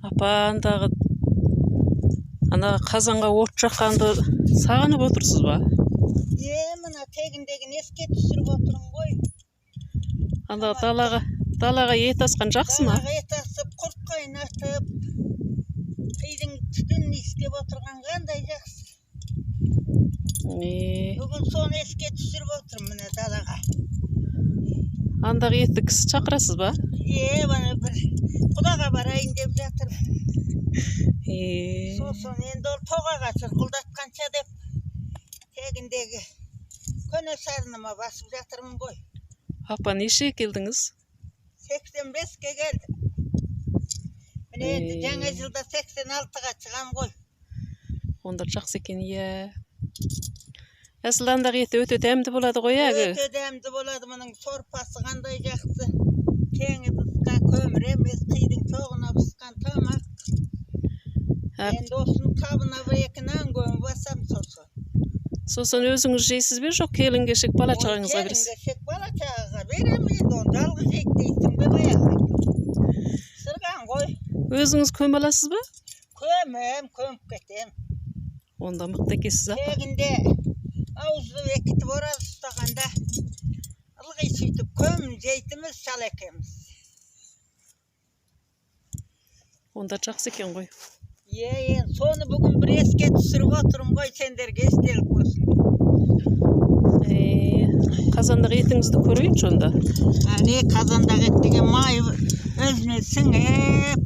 Апа, ана қазанға от жаққанды сағынып отырсыз ба? Мына тегіндегін еске түсіріп отырмын ғой. Анда далаға ет асқан жақсы ма? Далаға ет асып, құрт қайнатып, қидың түтінін иіскеп отырған қандай жақсы. Бүгін соны еске түсіріп отырмын мына далаға. Андағы етті кісі шақырасыз ба? Бана бір құдаға барайын деп жатырмын. Сосын енді ол тоғаға сырқылдатқанша деп тегіндегі көне сарыныма басып жатырмын ғой. Апа, неше келдіңіз? 85-ке келдім. Міне енді жаңа жылда 86-ға шығам ғой. Онда жақсы екен, Әсіл андағы еті өте дәмді болады ғой, Өте дәмді болады, мұның сорпасы қандай жақсы. Кеңі пысқан көмір емес, қидың тоғына пысқан тамақ. Енді осының табына бір-екі нан көмір басам сосын. Сосын өзіңіз жейсіз бе, жоқ келін-кешек бала-шағаңызға бересіз? Келін-кешек бала-шағаға берем енді, оны жалғыз жейік дейсің бе баяғы? Сырған ғой. Өзіңіз көмбаласыз ба? Көміп кетем. Онда мықты екенсіз, апа. Тегінде ауызды бекітіп ораз ұстағанда ылғи сөйтіп көмін жейтіміз шал екеміз. Онда жақсы екен ғой. Соны бүгін бір еске түсіріп отырым ғой, сендерге естелік болсын. Қазандағы етіңізді көрейінші онда. Қазандағы ет деген май өзіне сіңіп,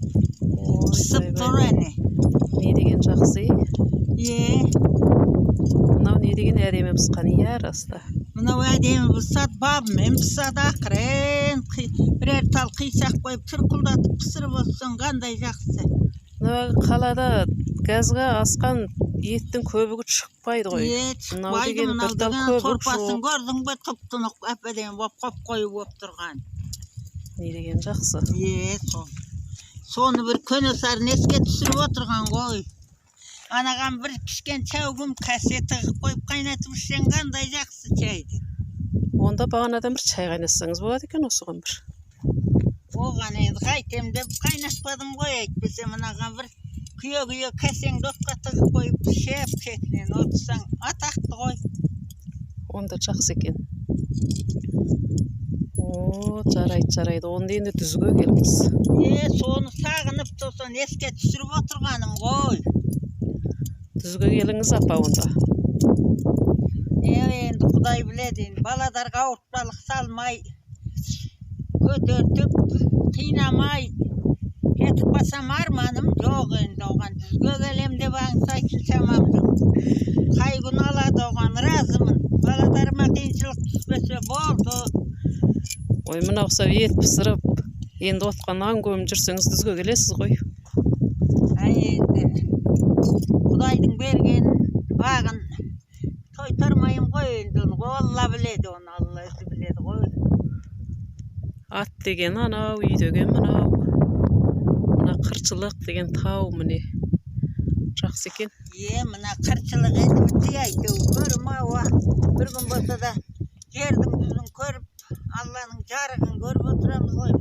пысып тұр әне. Не деген жақсы, Мынау не деген әдемі пысқан, раста. Мынау әдемі пысат, бабымен пысат ақырын, бірер тал қисақ қойып, түрқылдатып пысырып отырсын, қандай жақсы. Қалада газға асқан еттің көбігі шықпайды ғой. Шықпайды, мынау деген сорпасын көрдің бе, тұп-тұнық әп-әдемі боп қойып отырған. Не деген жақсы. Соны бір көне сарын еске түсіріп отырған ғой. Анаған бір пішкен чаугым кәсеті қойып қайнатып ішсең қандай жақсы чайды. Онда бағанадан бір чай қайнатсаңыз болады екен осыған бір. Оған енді қайтем деп қайнатпадым ғой, әйтпесе мынаған бір күйе-күйе кәсеңді отқа тығып қойып шеп шетінен отырсаң атақты ғой. Онда жақсы екен. Жарайды. Онда енді дүзге келіңіз. Соны сағынып тосын еске түсіріп отырғаным ғой. Дүзге келіңіз, апа, онда. Енді құдай біледі, баладарға ауыртпалық салмай, көтертіп, қинамай, кетіп басам арманым жоқ енді оған. Дүзге келем деп аңсайтын шамамды. Қай күн алады оған разымын. Баладарыма қиыншылық түспесе болды. Ой, мына ұқсап ет пысырып, енді отқа нан көміп жүрсеңіз дүзге келесіз ғой. Енді Құдайдың берген бағын тойтармайым ғой енді, Алла біледі оны, Алла өзі біледі ғой. Ат деген анау, үй деген мынау. Мына қырчылық деген тау міне. Жақсы екен. Мына қырчылық енді бітті әйтеу көрім ауа. Бір күн болса да жердің жүзін көріп, Алланың жарығын көріп отырамыз ғой.